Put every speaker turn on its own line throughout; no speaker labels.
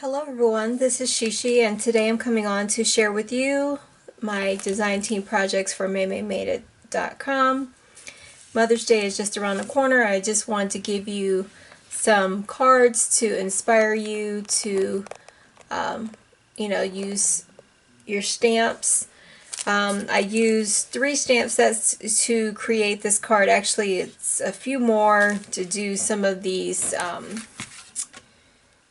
Hello everyone, this is Shishi and today I'm coming on to share with you my design team projects for MayMayMadeIt.com. Mother's Day is just around the corner. I just wanted to give you some cards to inspire you to use your stamps. I used 3 stamp sets to create this card. Actually, it's a few more to do some of these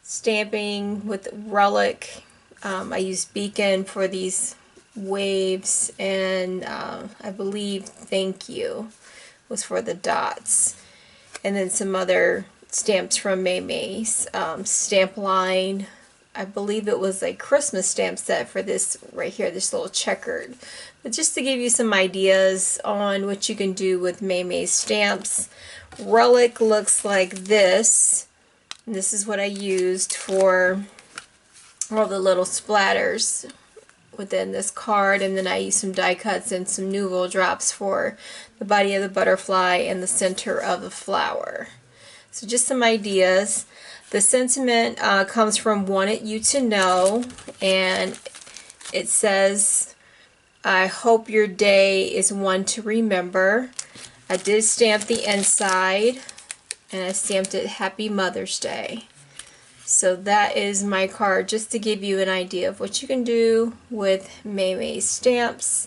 stamping with Relic. I used Beacon for these waves, and I believe Thank You was for the dots, and then some other stamps from May's stamp line. I believe it was a Christmas stamp set for this right here, this little checkered. But just to give you some ideas on what you can do with May's stamps. Relic looks like this. And this is what I used for all the little splatters within this card, and then I used some die cuts and some Nuvo Drops for the body of the butterfly and the center of the flower. So just some ideas. The sentiment comes from Wanted You to Know, and it says, I hope your day is one to remember. I did stamp the inside, and I stamped it Happy Mother's Day. So that is my card, just to give you an idea of what you can do with May's stamps.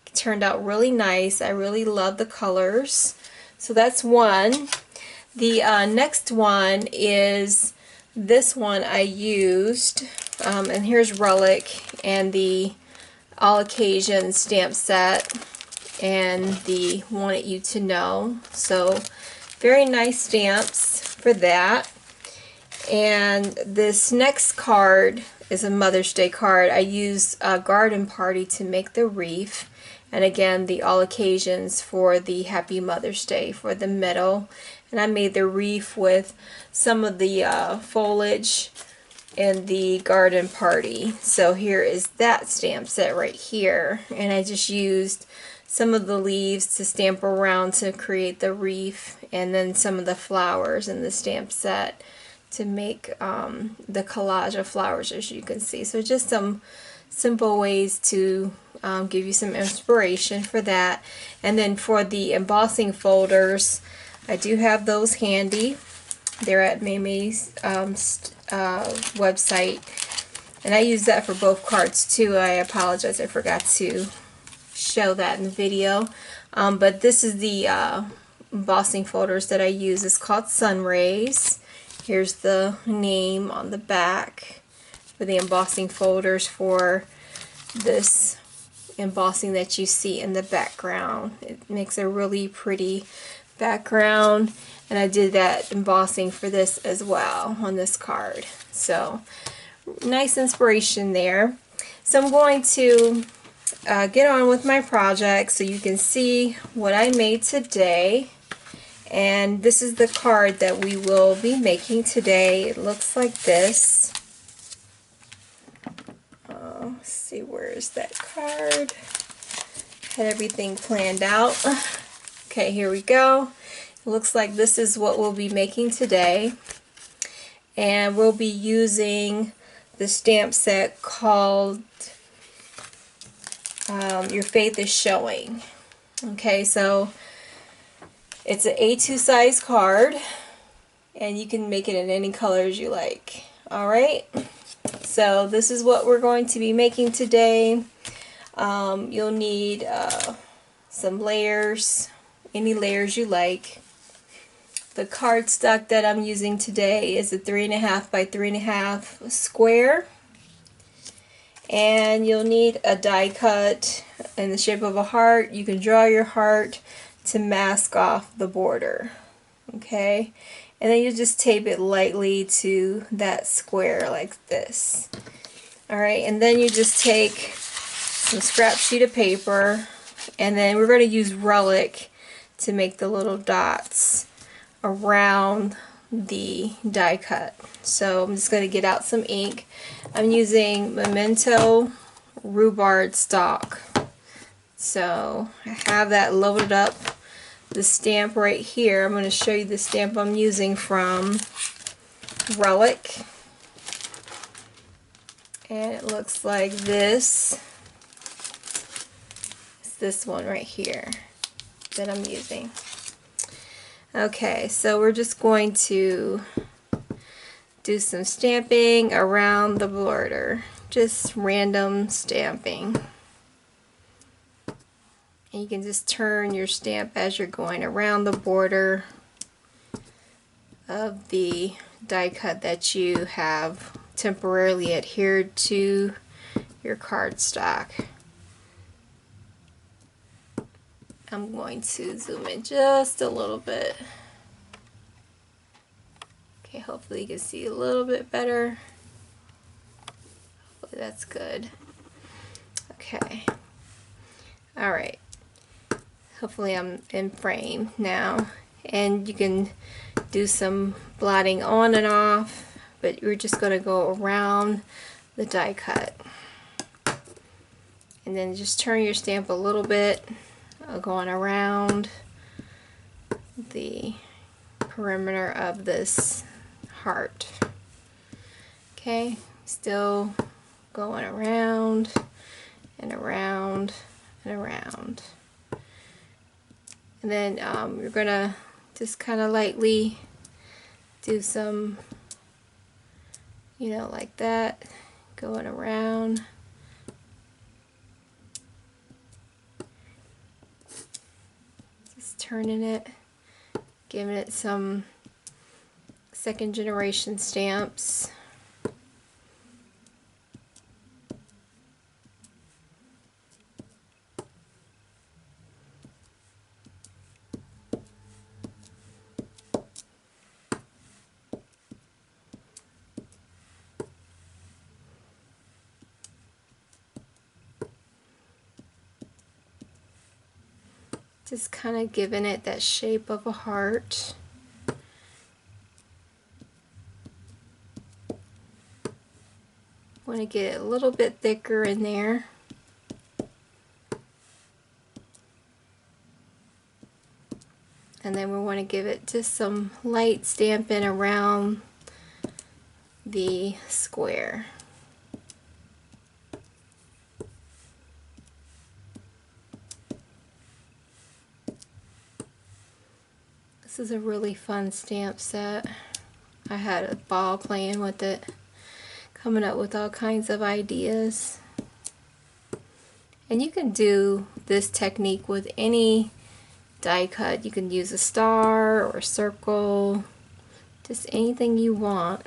It turned out really nice. I really love the colors. So that's one. The next one is this one I used, and here's Relic and the All Occasion stamp set and the Wanted You to Know. So very nice stamps for that. And this next card is a Mother's Day card. I used a Garden Party to make the wreath, and again the All Occasions for the Happy Mother's Day for the middle. And I made the wreath with some of the foliage in the Garden Party. So here is that stamp set right here, and I just used some of the leaves to stamp around to create the wreath, and then some of the flowers in the stamp set to make the collage of flowers, as you can see. So just some simple ways to give you some inspiration for that. And then for the embossing folders, I do have those handy. They're at May's website, and I use that for both cards too. I apologize, I forgot to show that in the video. But this is the embossing folders that I use. It's called Sun Rays. Here's the name on the back for the embossing folders for this embossing that you see in the background. It makes a really pretty background, and I did that embossing for this as well on this card. So nice inspiration there. So I'm going to get on with my project so you can see what I made today. And this is the card that we will be making today. It looks like this. Let's see, where is that card? Had everything planned out. Okay, here we go. It looks like this is what we'll be making today. And we'll be using the stamp set called Your Faith is Showing. Okay, so it's an A2 size card, and you can make it in any colors you like. Alright, so this is what we're going to be making today. You'll need some layers, any layers you like. The cardstock that I'm using today is a 3.5 by 3.5 square. And you'll need a die cut in the shape of a heart. You can draw your heart to mask off the border. Okay, and then you just tape it lightly to that square like this. Alright, and then you just take some scrap sheet of paper, and then we're going to use Relic to make the little dots around the die cut. So I'm just going to get out some ink. I'm using Memento rhubarb stock. So I have that loaded up. The stamp right here, I'm going to show you the stamp I'm using from Relic. And it looks like this. It's this one right here that I'm using. Okay, so we're just going to do some stamping around the border. Just random stamping. And you can just turn your stamp as you're going around the border of the die cut that you have temporarily adhered to your cardstock. I'm going to zoom in just a little bit. Okay, hopefully you can see a little bit better. Hopefully that's good. Okay. Alright. Hopefully I'm in frame now. And you can do some blotting on and off, but we're just going to go around the die cut. And then just turn your stamp a little bit, going around the perimeter of this heart. Okay, still going around and around and around. And then you're going to just kind of lightly do some, you know, like that, going around. Just turning it, giving it some second generation stamps. Just kind of giving it that shape of a heart. Want to get it a little bit thicker in there. And then we want to give it just some light stamping around the square. This is a really fun stamp set. I had a ball playing with it, coming up with all kinds of ideas. And you can do this technique with any die cut. You can use a star or a circle, just anything you want.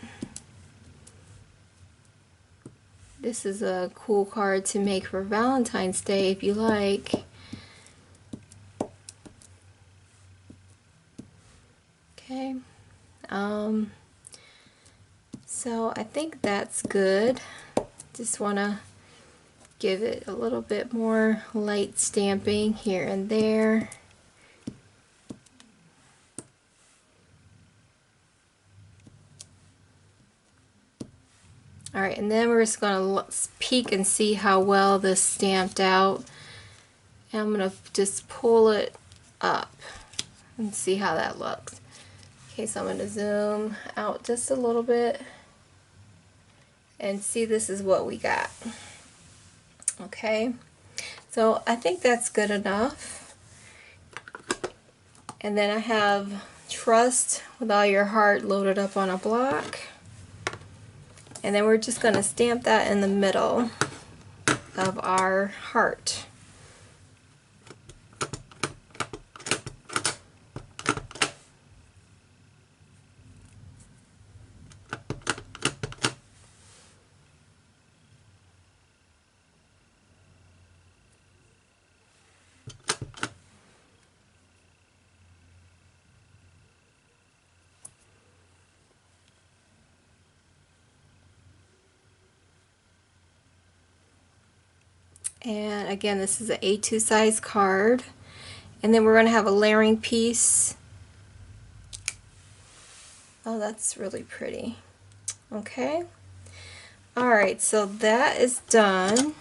This is a cool card to make for Valentine's Day if you like. Okay, so I think that's good. Just want to give it a little bit more light stamping here and there. Alright, and then we're just going to peek and see how well this stamped out. And I'm going to just pull it up and see how that looks. Okay, so I'm going to zoom out just a little bit and see this is what we got. Okay, so I think that's good enough. And then I have Trust with All Your Heart loaded up on a block. And then we're just going to stamp that in the middle of our heart. And again, this is an A2 size card. And then we're going to have a layering piece. Oh, that's really pretty. Okay. Alright, so that is done.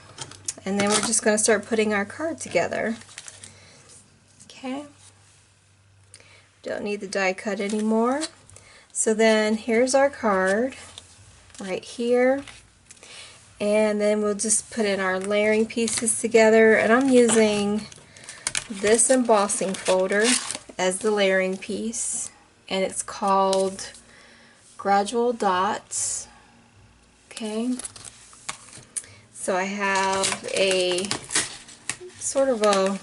And then we're just going to start putting our card together. Okay. Don't need the die cut anymore. So then here's our card right here. And then we'll just put in our layering pieces together, and I'm using this embossing folder as the layering piece, and it's called Gradual Dots. Okay, so I have a sort of a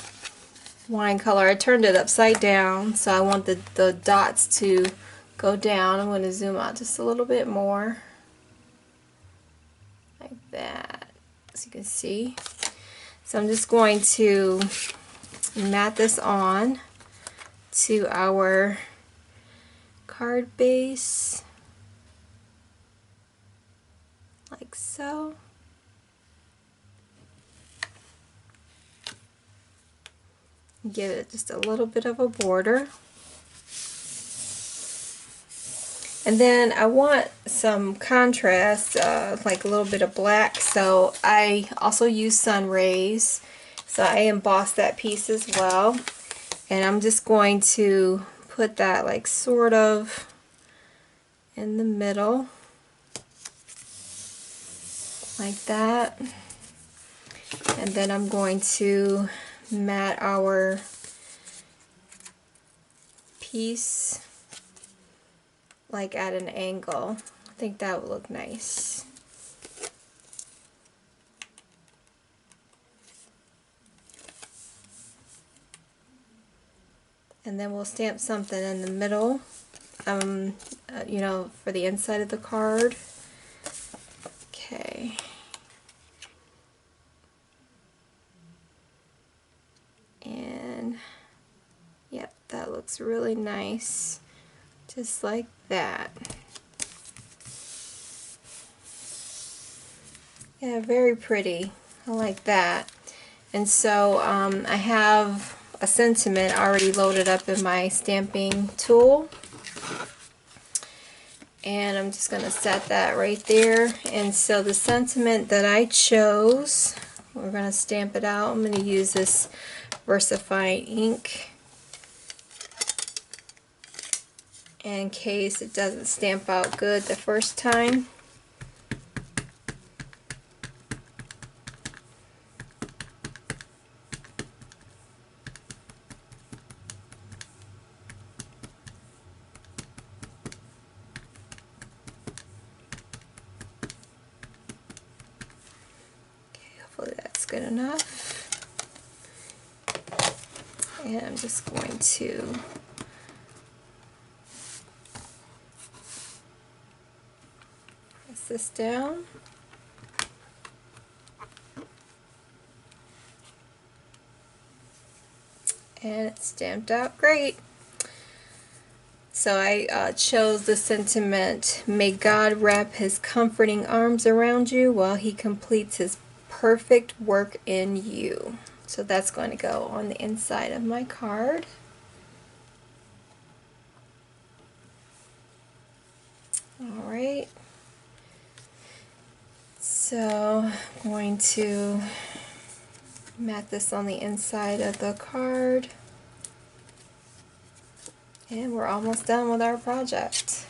wine color. I turned it upside down, so I want the dots to go down. I'm going to zoom out just a little bit more, like that, as you can see. So I'm just going to mat this on to our card base, like so. Give it just a little bit of a border. And then I want some contrast, like a little bit of black, so I also use sun rays. So I embossed that piece as well. And I'm just going to put that like sort of in the middle, like that. And then I'm going to mat our piece like at an angle. I think that would look nice. And then we'll stamp something in the middle, you know, for the inside of the card. Okay. And yep, that looks really nice, just like that. Yeah, very pretty. I like that. And so I have a sentiment already loaded up in my stamping tool, and I'm just going to set that right there. And so the sentiment that I chose, we're going to stamp it out. I'm going to use this VersaFine ink in case it doesn't stamp out good the first time. Okay, hopefully that's good enough. And I'm just going to press this down. And it's stamped out great. So I chose the sentiment, "May God wrap His comforting arms around you while He completes His perfect work in you." So that's going to go on the inside of my card. Alright. So I'm going to mat this on the inside of the card. And we're almost done with our project.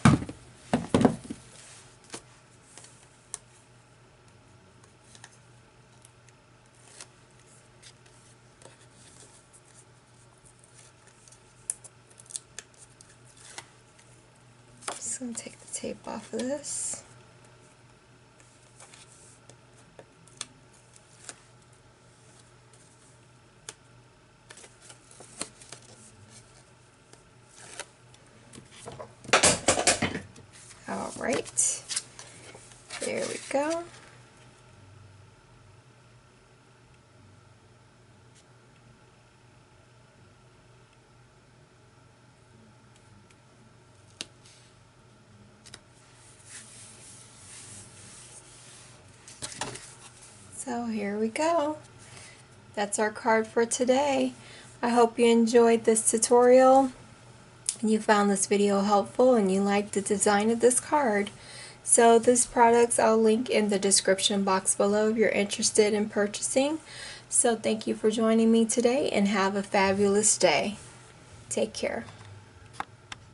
Just going to take the tape off of this. Alright, there we go. So here we go. That's our card for today. I hope you enjoyed this tutorial and you found this video helpful and you liked the design of this card. So these products I'll link in the description box below if you're interested in purchasing. So thank you for joining me today and have a fabulous day. Take care.